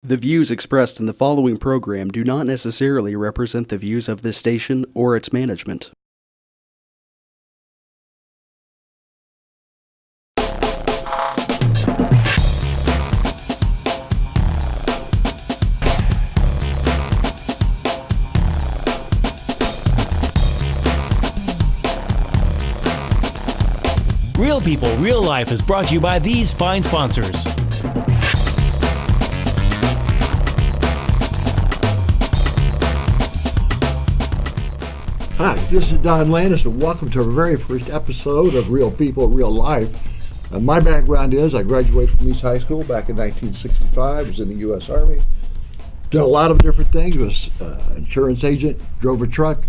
The views expressed in the following program do not necessarily represent the views of this station or its management. Real People, Real Life is brought to you by these fine sponsors. Hi, this is Don Landis, and welcome to our very first episode of Real People, Real Life. My background is I graduated from East High School back in 1965, was in the U.S. Army, did a lot of different things, was an insurance agent, drove a truck,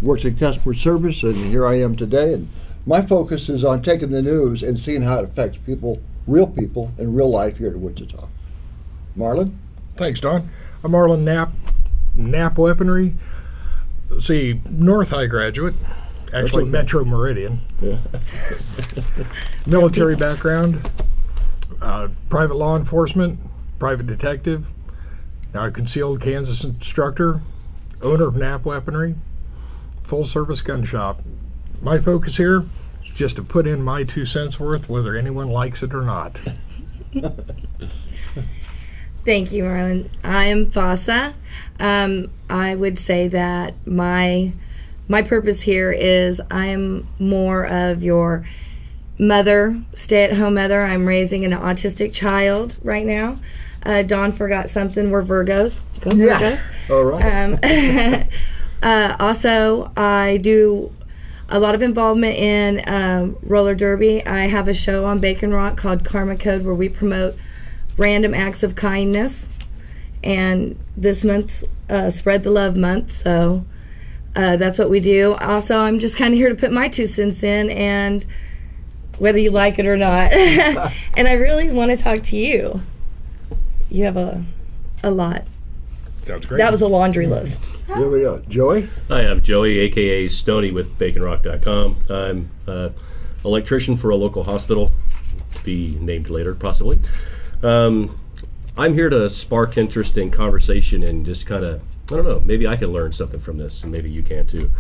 worked in customer service, and here I am today. And my focus is on taking the news and seeing how it affects people in real life here in Wichita. Marlon? Thanks, Don. I'm Marlon Knapp Weaponry. Let's see, North High graduate, actually like Metro Meridian. Yeah. Military background, private law enforcement, private detective, now a concealed Kansas instructor, owner of Knapp Weaponry, full service gun shop. My focus here is just to put in my 2 cents worth, whether anyone likes it or not. Thank you, Marlon. I'm Vasa. I would say that my purpose here is I'm more of your mother, stay-at-home mother. I'm raising an autistic child right now. Dawn forgot something. We're Virgos. Go Yeah. Virgos. All right. Also, I do a lot of involvement in roller derby. I have a show on Bacon Rock called Karma Code where we promote random acts of kindness. And this month's Spread the Love Month, so that's what we do. Also, I'm just kind of here to put my 2 cents in, and whether you like it or not. And I really want to talk to you. You have a lot. Sounds great. That was a laundry list. Here we go. Joey? Hi, I'm Joey, a.k.a. Stoney with BaconRock.com. I'm an electrician for a local hospital, to be named later, possibly. I'm here to spark interest in conversation and just kind of, I don't know, maybe I can learn something from this, and maybe you can too.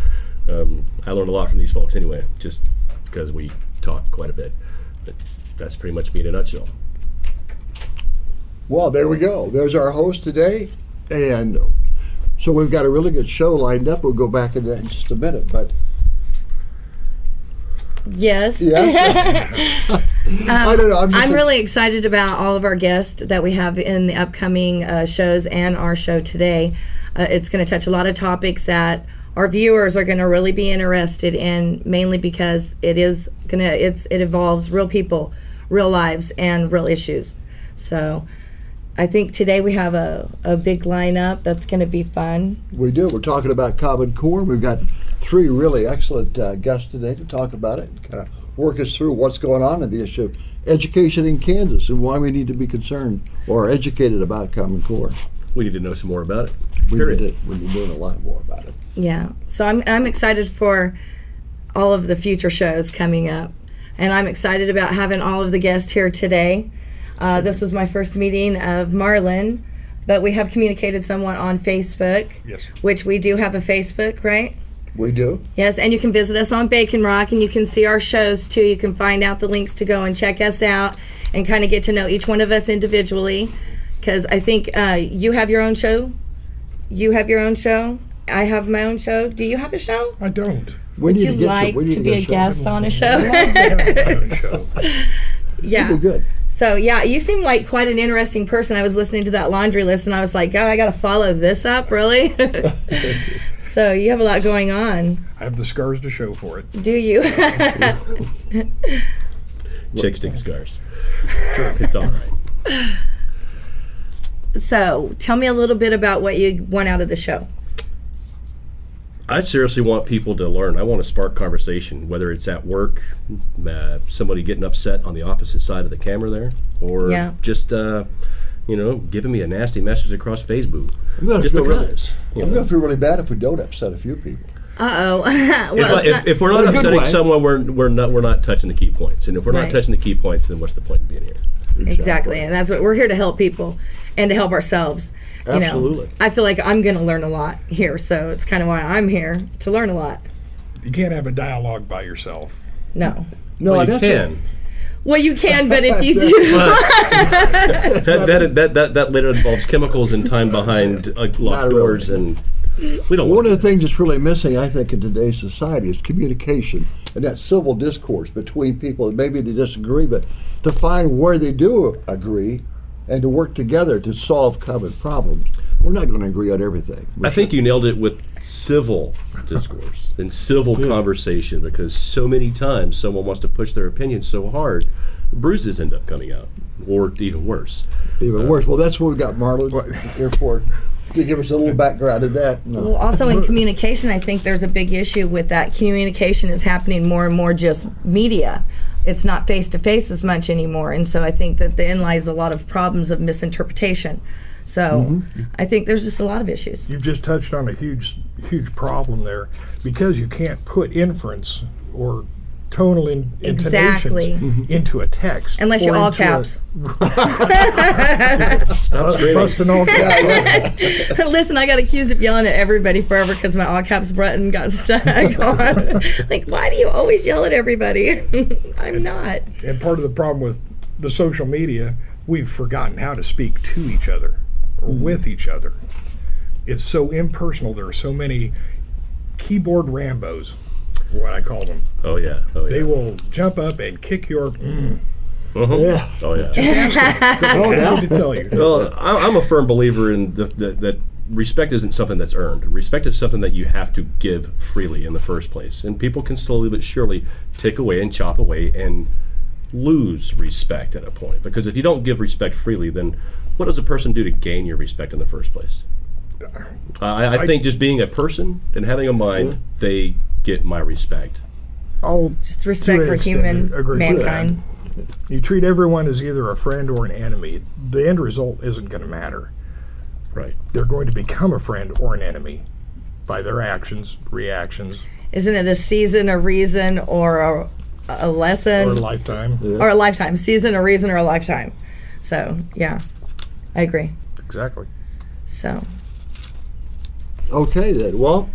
I learned a lot from these folks anyway, just because we talk quite a bit. But that's pretty much me in a nutshell. Well, there we go. There's our host today. And so we've got a really good show lined up. We'll go back into that in just a minute. But Yes. I don't know. I'm really excited about all of our guests that we have in the upcoming shows and our show today. It's going to touch a lot of topics that our viewers are going to really be interested in, mainly because it involves real people, real lives, and real issues. So I think today we have a big lineup that's going to be fun. We do. We're talking about Common Core. We've got 3 really excellent guests today to talk about it and kind of work us through what's going on in the issue of education in Kansas and why we need to be concerned or educated about Common Core. We need to know some more about it. We need to be doing a lot more about it. Yeah. So I'm excited for all of the future shows coming up. And I'm excited about having all of the guests here today. This was my first meeting of Marlon, but we have communicated somewhat on Facebook. Yes. Which we do have a Facebook, right? We do. Yes, and you can visit us on Bacon Rock, and you can see our shows too. You can find out the links to go and check us out and kind of get to know each one of us individually. Because I think you have your own show. You have your own show. I have my own show. Do you have a show? I don't. Would you like to be a guest on a show? Yeah. You'd be good. So, yeah, you seem like quite an interesting person. I was listening to that laundry list, and I was like, God, I got to follow this up, really? So you have a lot going on. I have the scars to show for it. Do you? Chick stick scars. It's all right. So tell me a little bit about what you want out of the show. I seriously want people to learn. I want to spark conversation, whether it's at work, somebody getting upset on the opposite side of the camera there, or just, giving me a nasty message across Facebook. I'm going to just feel because. I'm going to feel really bad if we don't upset a few people. Uh-oh. Well, If we're not in a good upsetting way. someone, we're not touching the key points. And if we're not Right. touching the key points, then what's the point in being here? exactly. And that's what we're here to help people and to help ourselves. You know, Absolutely. I feel like I'm going to learn a lot here, so it's kind of why I'm here, to learn a lot. You can't have a dialogue by yourself. No. No, Well, you that's can. Well, you can, but if you do, That later involves chemicals and time behind locked Not really. doors, and we don't One want of the things that's really missing, I think, in today's society is communication and that civil discourse between people that maybe they disagree, but to find where they do agree and to work together to solve common problems. We're not going to agree on everything. I think you nailed it with civil discourse and civil conversation, because so many times someone wants to push their opinion so hard, bruises end up coming out, or even worse. Even worse. Well, that's what we got Marlon here for, to give us a little background of that. No. well, also in communication, I think there's a big issue with that. Communication is happening more and more just media. It's not face to face as much anymore, and so I think that therein lies a lot of problems of misinterpretation. So I think there's just a lot of issues. You've just touched on a huge problem there, because you can't put inference or tonal Exactly. intonations into a text. Unless you're or all into caps. Stop screaming. Busting all caps. Listen, I got accused of yelling at everybody forever because my all caps button got stuck on. Like, why do you always yell at everybody? I'm not. And part of the problem with the social media, we've forgotten how to speak to each other or with each other. It's so impersonal. There are so many keyboard Rambos, what I call them. Oh yeah. They will jump up and kick your. Yeah. Oh yeah. I don't need to tell you. Well, I'm a firm believer in that respect isn't something that's earned. Respect is something that you have to give freely in the first place, and people can slowly but surely tick away and chop away and lose respect at a point. Because if you don't give respect freely, then what does a person do to gain your respect in the first place? I think just being a person and having a mind, they get my respect. I'll Just respect to an for extent human agree with that. mankind. You treat everyone as either a friend or an enemy. The end result isn't going to matter. Right. They're going to become a friend or an enemy by their actions, reactions, Isn't it a season, a reason, or a lesson? or a lifetime. Or a lifetime. Season, a reason, or a lifetime. So, yeah, I agree. Exactly. So, Okay, then. Well,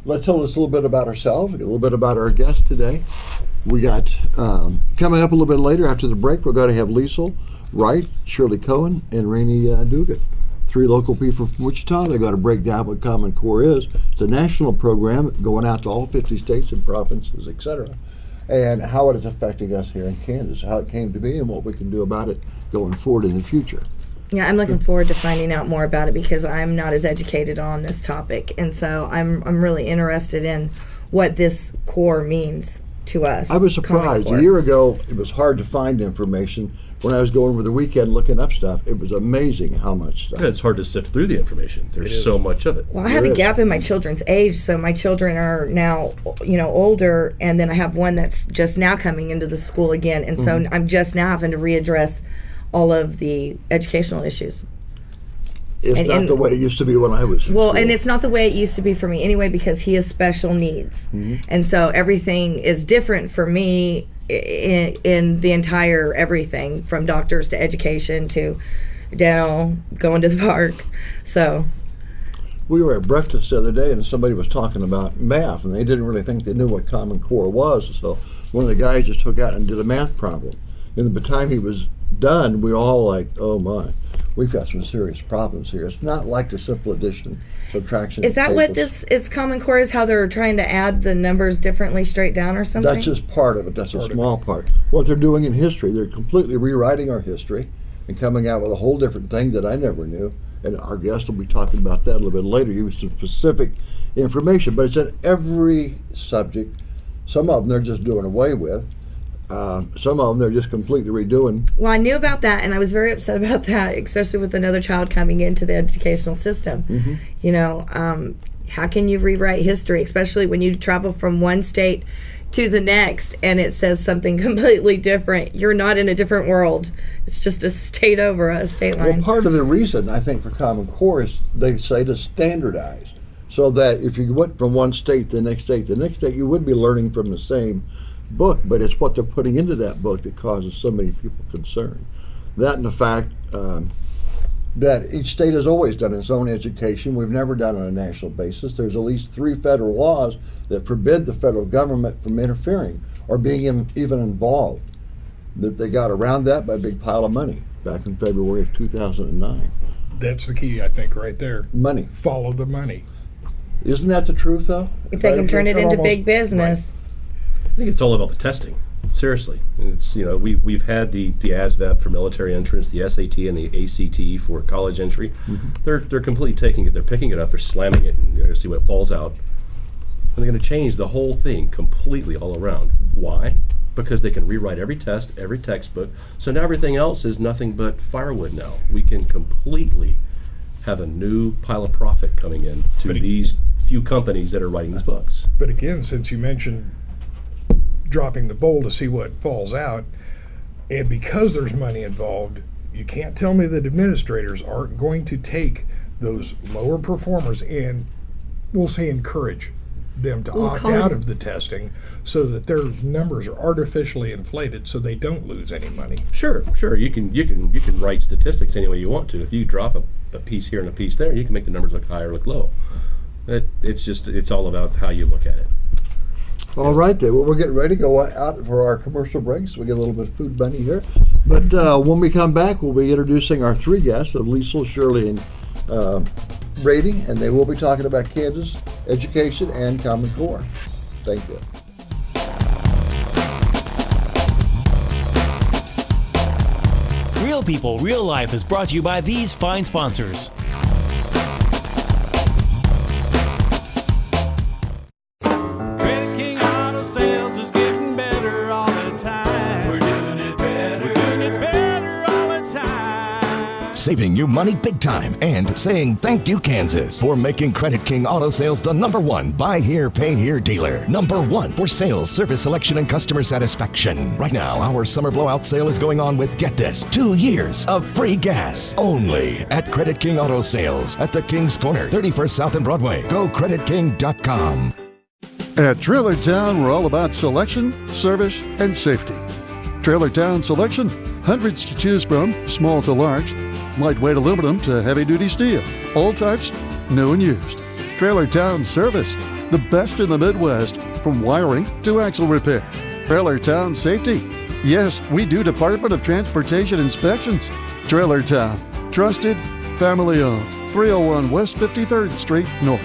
let's tell us a little bit about ourselves, a little bit about our guest today. We got, coming up a little bit later after the break, we're going to have Liesl Wright, Shirley Cohen, and Rainey Dugan. 3 local people from Wichita. They're going to break down what Common Core is. It's a national program going out to all 50 states and provinces, etc., and how it is affecting us here in Kansas, how it came to be, and what we can do about it going forward in the future. yeah, I'm looking forward to finding out more about it because I'm not as educated on this topic. And so I'm really interested in what this core means to us. I was Common surprised. Core. A year ago, it was hard to find information. When I was going over the weekend looking up stuff, it was amazing how much stuff. Yeah, it's hard to sift through the information. There's so much of it. Well, I have There a is. gap in my children's age, so my children are now, older, and then I have one that's just now coming into the school again, and so I'm just now having to readdress all of the educational issues. It's not and- the way it used to be when I was in Well, school. and it's not the way it used to be for me anyway because he has special needs, and so everything is different for me in the entire everything from doctors to education to dental, going to the park. So We were at breakfast the other day and somebody was talking about math and they didn't really think they knew what Common Core was. So one of the guys just took out and did a math problem. And by the time he was done, we were all like, oh my, we've got some serious problems here. It's not like the simple addition, subtraction. is that what tables. this is Common Core is, how they're trying to add the numbers differently straight down or something? That's just part of it. That's a small part. What they're doing in history, they're completely rewriting our history and coming out with a whole different thing that I never knew. And our guest will be talking about that a little bit later, give you some specific information. But it's in every subject. Some of them they're just doing away with. Some of them they're just completely redoing. Well, I knew about that, and I was very upset about that, especially with another child coming into the educational system. How can you rewrite history, especially when you travel from one state to the next and it says something completely different? You're not in a different world. It's just a state over a state Well, line. part of the reason I think for Common Core is they say to standardize. So that if you went from one state to the next state, you would be learning from the same book, but it's what they're putting into that book that causes so many people concern. That and the fact that each state has always done its own education. We've never done it on a national basis. There's at least 3 federal laws that forbid the federal government from interfering or being even involved. They got around that by a big pile of money back in February of 2009. That's the key, I think, right there. Money. Follow the money. Isn't that the truth, though? If they can turn it into big business. I think it's all about the testing. Seriously, it's we've had the ASVAB for military entrance, the SAT and the ACT for college entry. They're completely taking it. They're picking it up. They're slamming it, and you're going to see what falls out. And they're going to change the whole thing completely all around. Why? Because they can rewrite every test, every textbook. So now everything else is nothing but firewood. Now we can completely have a new pile of profit coming in to these few companies that are writing these books. But again, since you mentioned dropping the bowl to see what falls out, and because there's money involved, you can't tell me that administrators aren't going to take those lower performers and, we'll say, encourage them to opt out of the testing so that their numbers are artificially inflated so they don't lose any money. Sure. You can write statistics any way you want to. If you drop a piece here and a piece there, you can make the numbers look high or look low. It's all about how you look at it. All right, then. Well, we're getting ready to go out for our commercial break, so we get a little bit of food money here. But when we come back, we'll be introducing our 3 guests, Liesl, Shirley, and Brady, and they will be talking about Kansas education and Common Core. Thank you. Real People, Real Life is brought to you by these fine sponsors. Credit King Auto Sales is getting better all the time. We're doing it better. We're doing it better all the time. Saving you money big time and saying thank you, Kansas, for making Credit King Auto Sales the #1 buy here, pay here dealer. #1 for sales, service selection, and customer satisfaction. Right now, our summer blowout sale is going on with, get this, 2 years of free gas only at Credit King Auto Sales at the King's Corner, 31st South and Broadway. Go CreditKing.com. At Trailer Town, we're all about selection, service, and safety. Trailer Town Selection, hundreds to choose from, small to large, lightweight aluminum to heavy-duty steel, all types, new and used. Trailer Town Service, the best in the Midwest, from wiring to axle repair. Trailer Town Safety, yes, we do Department of Transportation inspections. Trailer Town, trusted, family-owned, 301 West 53rd Street North.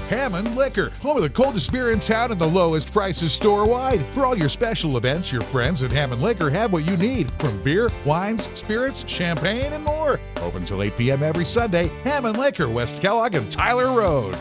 Hammond Liquor, home of the coldest beer in town and the lowest prices store-wide. For all your special events, your friends at Hammond Liquor have what you need, from beer, wines, spirits, champagne, and more. Open till 8 p.m. every Sunday. Hammond Liquor, West Kellogg and Tyler Road.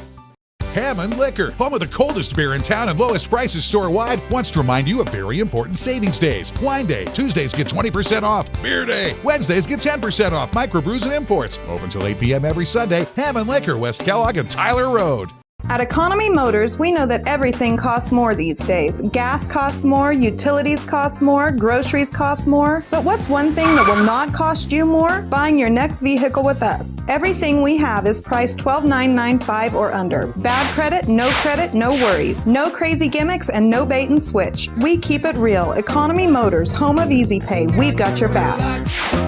Hammond Liquor, home of the coldest beer in town and lowest prices store-wide, wants to remind you of very important savings days. Wine Day, Tuesdays get 20% off. Beer Day, Wednesdays get 10% off. Microbrews and imports. Open till 8 p.m. every Sunday. Hammond Liquor, West Kellogg and Tyler Road. At Economy Motors, we know that everything costs more these days. Gas costs more, utilities cost more, groceries cost more. But what's one thing that will not cost you more? Buying your next vehicle with us. Everything we have is priced $12,995 or under. Bad credit, no worries. No crazy gimmicks and no bait and switch. We keep it real. Economy Motors, home of Easy Pay. We've got your back.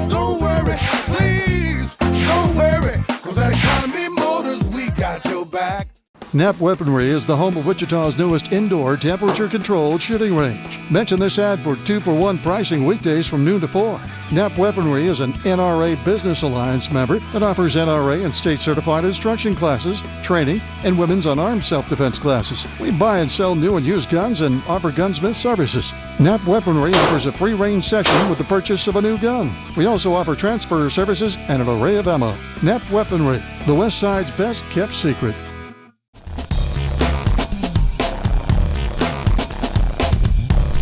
Don't worry, please, don't worry, 'cause at Economy Motors, we got your back. Knapp Weaponry is the home of Wichita's newest indoor temperature-controlled shooting range. Mention this ad for 2-for-1 pricing weekdays from noon to 4. Knapp Weaponry is an NRA Business Alliance member that offers NRA and state-certified instruction classes, training, and women's unarmed self-defense classes. We buy and sell new and used guns and offer gunsmith services. Knapp Weaponry offers a free range session with the purchase of a new gun. We also offer transfer services and an array of ammo. Knapp Weaponry, the West Side's best-kept secret.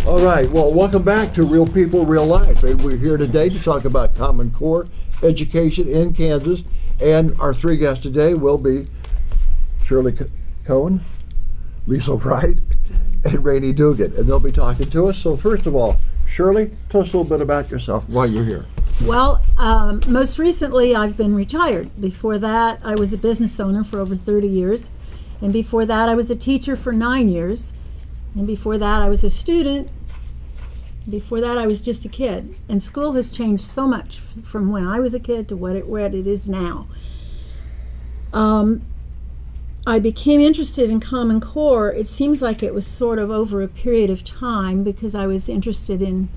All right, well, welcome back to Real People, Real Life. We're here today to talk about Common Core education in Kansas, and our 3 guests today will be Shirley Cohen, Liesl Wright, and Rainey Dugan, and they'll be talking to us. So first of all, Shirley, tell us a little bit about yourself while you're here. Well, most recently I've been retired. Before that, I was a business owner for over 30 years. And before that, I was a teacher for 9 years. And before that, I was a student. Before that, I was just a kid. And school has changed so much from when I was a kid to what it is now. I became interested in Common Core. It seems like it was sort of over a period of time because I was interested in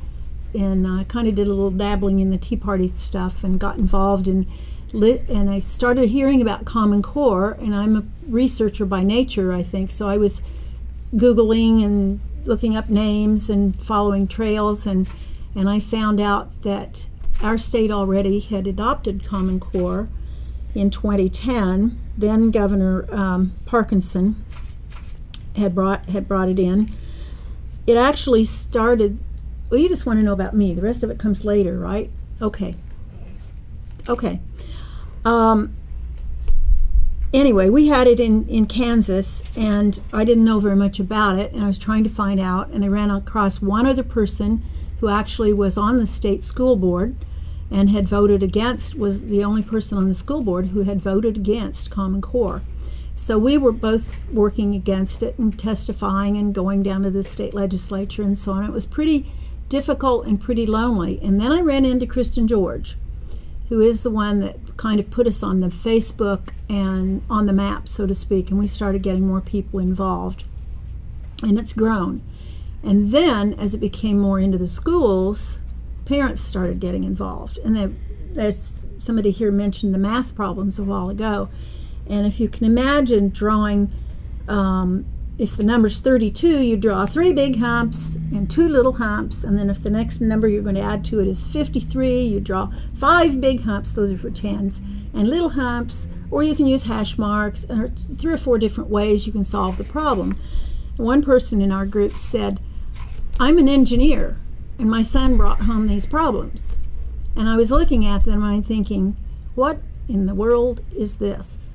kind of did a little dabbling in the Tea Party stuff and got involved in and I started hearing about Common Core, and I'm a researcher by nature, I think, so I was Googling and looking up names and following trails, and I found out that our state already had adopted Common Core in 2010. Then Governor Parkinson had brought it in. It actually started. Well, you just want to know about me. The rest of it comes later, right? Okay. Anyway, we had it in Kansas, and I didn't know very much about it, and I was trying to find out, and I ran across one other person who actually was on the state school board and had voted against, was the only person on the school board who had voted against Common Core. So we were both working against it and testifying and going down to the state legislature and so on. It was pretty difficult and pretty lonely. And then I ran into Kristen George, who is the one that kind of put us on the Facebook and on the map, so to speak, and we started getting more people involved. And it's grown. And then, as it became more into the schools, parents started getting involved. And there's somebody here mentioned the math problems a while ago. And if you can imagine drawing, if the number's 32, you draw 3 big humps and 2 little humps, and then if the next number you're going to add to it is 53, you draw 5 big humps, those are for tens, and little humps, or you can use hash marks, or 3 or 4 different ways you can solve the problem. One person in our group said, I'm an engineer, and my son brought home these problems. And I was looking at them and I'm thinking, what in the world is this?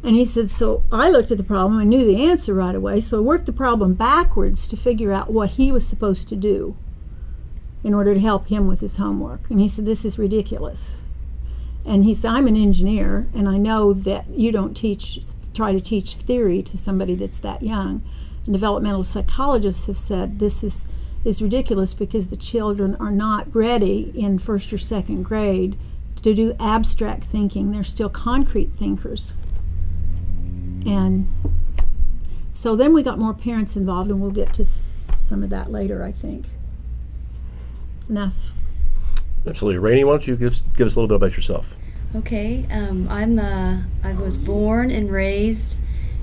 And he said, so I looked at the problem and knew the answer right away, so I worked the problem backwards to figure out what he was supposed to do in order to help him with his homework. And he said, this is ridiculous. And he said, I'm an engineer, and I know that you don't try to teach theory to somebody that's that young. And developmental psychologists have said this is ridiculous because the children are not ready in 1st or 2nd grade to do abstract thinking. They're still concrete thinkers. And so then we got more parents involved, and we'll get to some of that later, I think. Enough. Absolutely. Rainey, why don't you give us a little bit about yourself? Okay. I was born and raised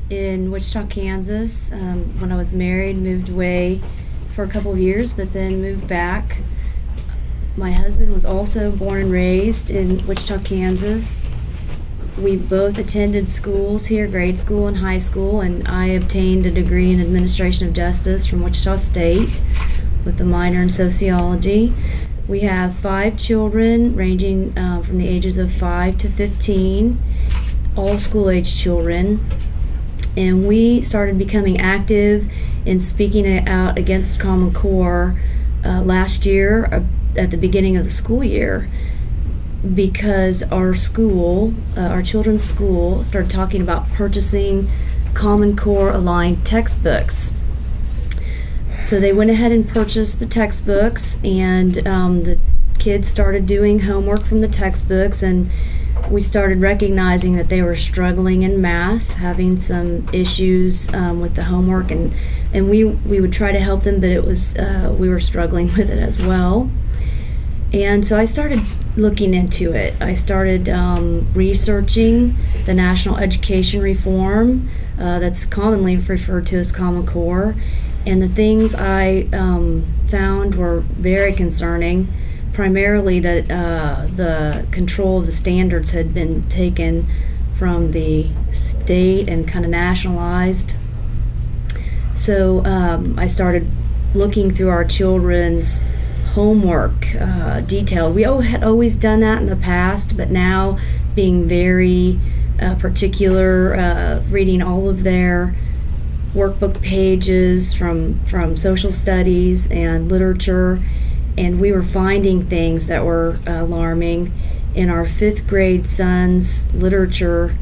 in Wichita, Kansas. When I was married, moved away for a couple of years, but then moved back. My husband was also born and raised in Wichita, Kansas. We both attended schools here, grade school and high school, and I obtained a degree in administration of justice from Wichita State with a minor in sociology. We have 5 children ranging from the ages of 5 to 15, all school-age children. And we started becoming active in speaking out against Common Core last year at the beginning of the school year, because our school, our children's school, started talking about purchasing Common Core aligned textbooks. So they went ahead and purchased the textbooks, and the kids started doing homework from the textbooks, and we started recognizing that they were struggling in math, having some issues with the homework, and we would try to help them, but it was we were struggling with it as well. And so I started looking into it. I started researching the national education reform that's commonly referred to as Common Core, and the things I found were very concerning. Primarily that the control of the standards had been taken from the state and kind of nationalized. So I started looking through our children's homework detailed. We had always done that in the past, but now being very particular, reading all of their workbook pages from social studies and literature, and we were finding things that were alarming. In our 5th grade son's literature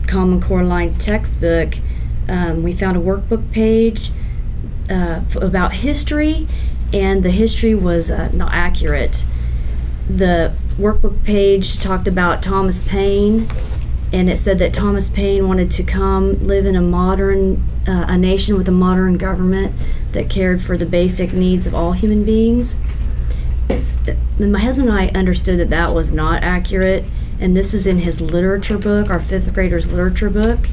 Common Core line textbook, we found a workbook page about history, and the history was not accurate. The workbook page talked about Thomas Paine, and it said that Thomas Paine wanted to come live in a nation with a modern government that cared for the basic needs of all human beings. My husband and I understood that that was not accurate, and this is in his literature book, our 5th grader's literature book.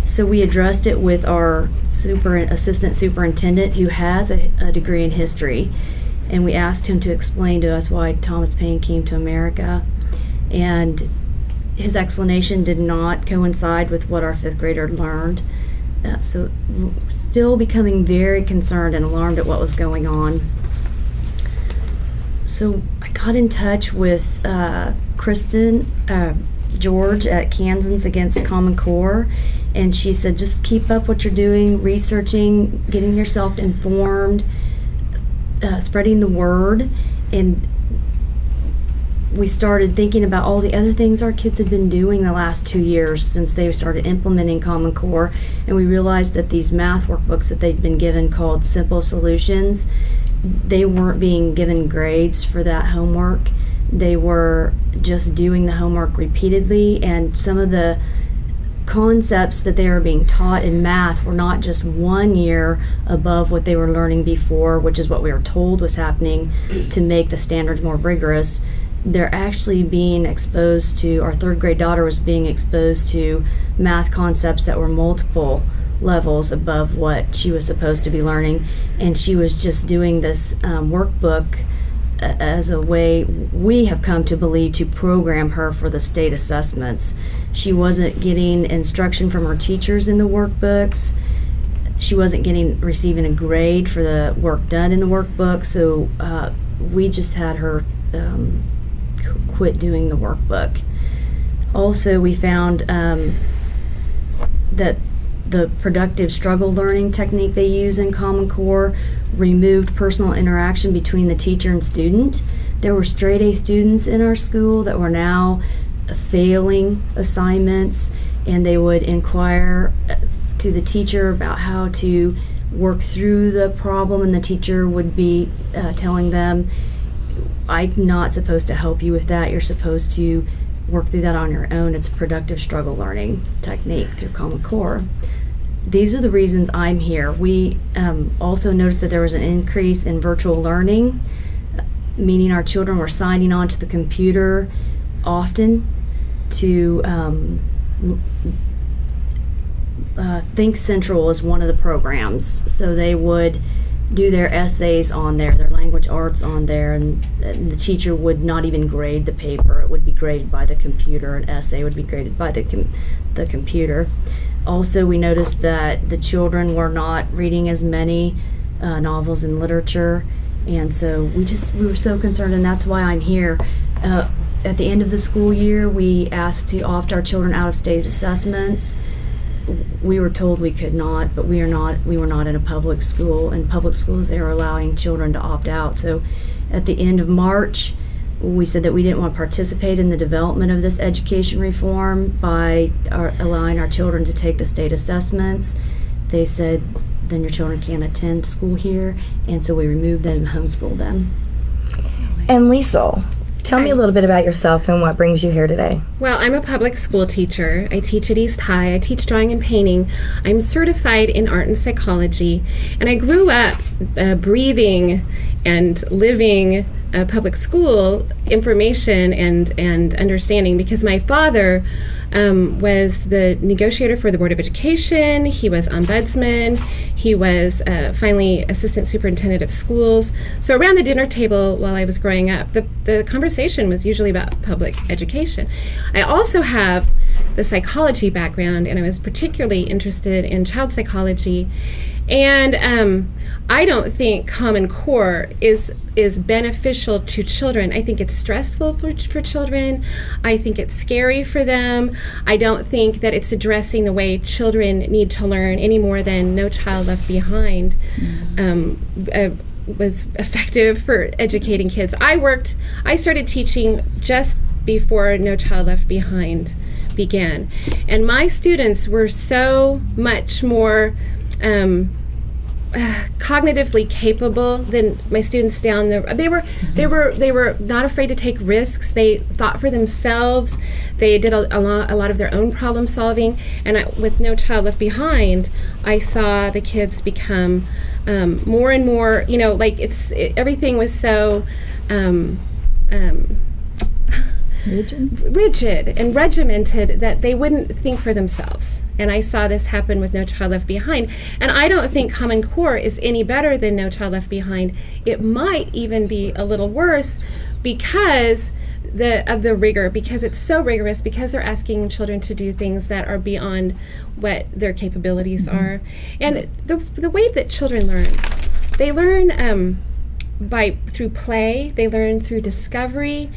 So we addressed it with our assistant superintendent, who has a degree in history, and we asked him to explain to us why Thomas Paine came to America. And his explanation did not coincide with what our 5th grader learned. So we're still becoming very concerned and alarmed at what was going on. So I got in touch with Kristen George at Kansas Against Common Core, and she said, just keep up what you're doing, researching, getting yourself informed, spreading the word. And we started thinking about all the other things our kids had been doing the last 2 years since they started implementing Common Core, and we realized that these math workbooks that they'd been given called Simple Solutions, they weren't being given grades for that homework. They were just doing the homework repeatedly, and some of the concepts that they were being taught in math were not just 1 year above what they were learning before, which is what we were told was happening to make the standards more rigorous. They're actually being exposed to, our 3rd grade daughter was being exposed to math concepts that were multiple levels above what she was supposed to be learning, and she was just doing this workbook as a way, we have come to believe, to program her for the state assessments. She wasn't getting instruction from her teachers in the workbooks. She wasn't receiving a grade for the work done in the workbook, so we just had her quit doing the workbook. Also, we found that the productive struggle learning technique they use in Common Core removed personal interaction between the teacher and student. There were straight A students in our school that were now failing assignments, and they would inquire to the teacher about how to work through the problem, and the teacher would be telling them, I'm not supposed to help you with that. You're supposed to work through that on your own. It's a productive struggle learning technique through Common Core. These are the reasons I'm here. We also noticed that there was an increase in virtual learning, meaning our children were signing on to the computer often to Think Central is one of the programs. So they would do their essays on there, their language arts on there, and the teacher would not even grade the paper. It would be graded by the computer. An essay would be graded by the computer. Also, we noticed that the children were not reading as many novels and literature, and so we were so concerned, and that's why I'm here. At the end of the school year, we asked to opt our children out of state assessments. We were told we could not, but we were not in a public school. In public schools, they were allowing children to opt out. So at the end of March, we said that we didn't want to participate in the development of this education reform by allowing our children to take the state assessments. They said, then your children can't attend school here, and so we removed them and homeschooled them. And Liesl, tell me a little bit about yourself and what brings you here today. Well, I'm a public school teacher. I teach at East High. I teach drawing and painting. I'm certified in art and psychology, and I grew up breathing and living public school information and understanding, because my father was the negotiator for the Board of Education. He was ombudsman. He was finally assistant superintendent of schools. So around the dinner table while I was growing up, the conversation was usually about public education. I also have the psychology background, and I was particularly interested in child psychology. And I don't think Common Core is beneficial to children. I think it's stressful for children. I think it's scary for them. I don't think that it's addressing the way children need to learn any more than No Child Left Behind. was effective for educating kids. I started teaching just before No Child Left Behind began, and my students were so much more cognitively capable than my students down there. They were not afraid to take risks. They thought for themselves. They did a lot of their own problem solving. And with No Child Left Behind, I saw the kids become more and more. Like everything was so. Rigid and regimented that they wouldn't think for themselves. And I saw this happen with No Child Left Behind. And I don't think Common Core is any better than No Child Left Behind. It might even be a little worse because of the rigor, because it's so rigorous, because they're asking children to do things that are beyond what their capabilities are. And the way that children learn, they learn through play, they learn through discovery,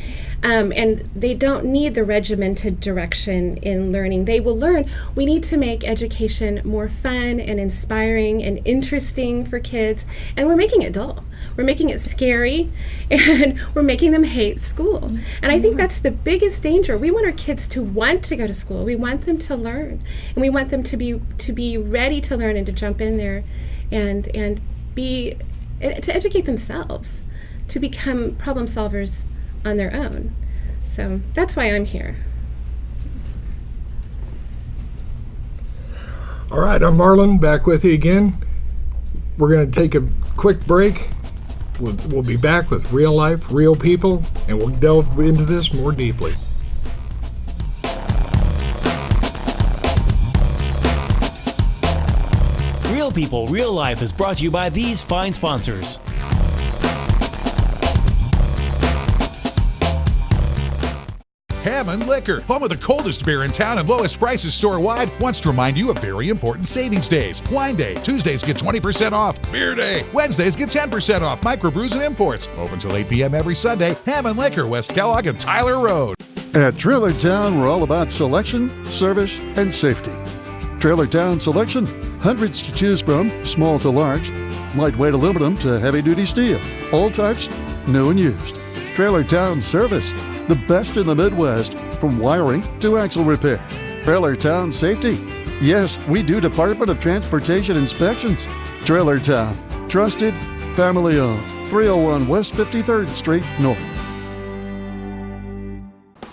and they don't need the regimented direction in learning. They will learn. We need to make education more fun and inspiring and interesting for kids, and we're making it dull. We're making it scary, and we're making them hate school. And I think that's the biggest danger. We want our kids to want to go to school. We want them to learn, and we want them to be ready to learn and to jump in there and to educate themselves, to become problem solvers on their own. So that's why I'm here. All right, I'm Marlon, back with you again. We're going to take a quick break. We'll be back with real life, real people, and we'll delve into this more deeply. Real People, Real Life is brought to you by these fine sponsors. Hammond Liquor, home of the coldest beer in town and lowest prices store-wide, wants to remind you of very important savings days. Wine Day, Tuesdays get 20% off. Beer Day, Wednesdays get 10% off. Microbrews and imports. Open till 8 p.m. every Sunday. Hammond Liquor, West Kellogg and Tyler Road. At Trailer Town, we're all about selection, service, and safety. Trailer Town Selection, hundreds to choose from, small to large, lightweight aluminum to heavy-duty steel, all types, new and used. Trailer Town Service, the best in the Midwest, from wiring to axle repair. Trailer Town Safety, yes, we do Department of Transportation inspections. Trailer Town, trusted, family-owned, 301 West 53rd Street North.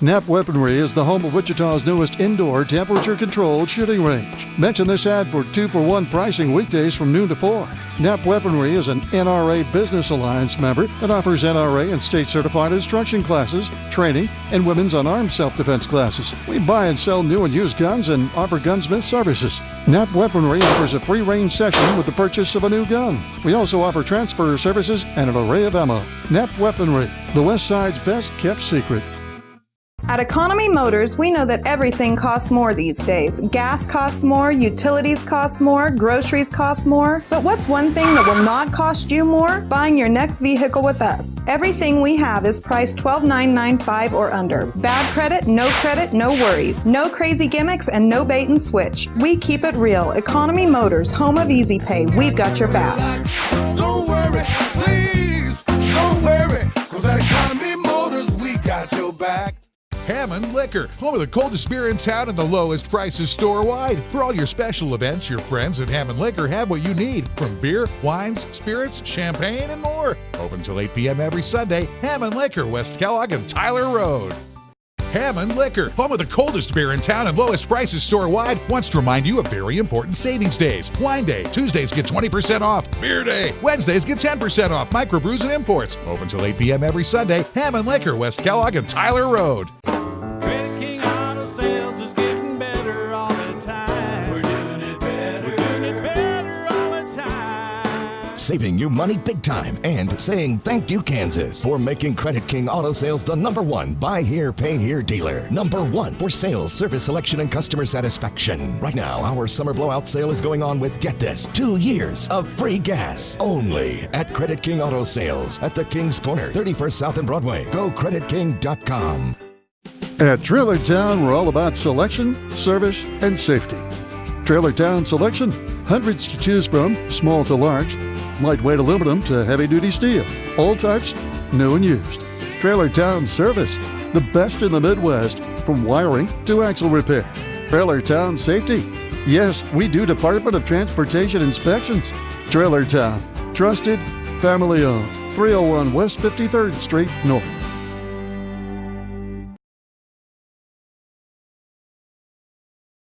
Knapp Weaponry is the home of Wichita's newest indoor temperature-controlled shooting range. Mention this ad for 2-for-1 pricing weekdays from noon to 4. Knapp Weaponry is an NRA Business Alliance member that offers NRA and state-certified instruction classes, training, and women's unarmed self-defense classes. We buy and sell new and used guns and offer gunsmith services. Knapp Weaponry offers a free range session with the purchase of a new gun. We also offer transfer services and an array of ammo. Knapp Weaponry, the West Side's best-kept secret. At Economy Motors, we know that everything costs more these days. Gas costs more, utilities cost more, groceries cost more. But what's one thing that will not cost you more? Buying your next vehicle with us. Everything we have is priced $12,995 or under. Bad credit, no worries. No crazy gimmicks and no bait and switch. We keep it real. Economy Motors, home of Easy Pay. We've got your back. Don't worry, please, don't worry, 'cause at Economy Motors, we got your back. Hammond Liquor, home of the coldest beer in town and the lowest prices store-wide. For all your special events, your friends at Hammond Liquor have what you need, from beer, wines, spirits, champagne, and more. Open till 8 p.m. every Sunday. Hammond Liquor, West Kellogg and Tyler Road. Hammond Liquor, home of the coldest beer in town and lowest prices store-wide, wants to remind you of very important savings days. Wine Day, Tuesdays get 20% off. Beer Day, Wednesdays get 10% off. Microbrews and imports. Open till 8 p.m. every Sunday. Hammond Liquor, West Kellogg and Tyler Road. Credit King Auto Sales is getting better all the time. We're doing it better. We're doing it better all the time. Saving you money big time and saying thank you, Kansas, for making Credit King Auto Sales the #1 buy here, pay here dealer. #1 for sales, service selection, and customer satisfaction. Right now, our summer blowout sale is going on with, get this, 2 years of free gas. Only at Credit King Auto Sales at the King's Corner, 31st South and Broadway. Go CreditKing.com. At Trailer Town, we're all about selection, service, and safety. Trailer Town Selection, hundreds to choose from, small to large, lightweight aluminum to heavy-duty steel. All types, new and used. Trailer Town Service, the best in the Midwest, from wiring to axle repair. Trailer Town Safety. Yes, we do Department of Transportation inspections. Trailer Town, trusted, family owned. 301 West 53rd Street North.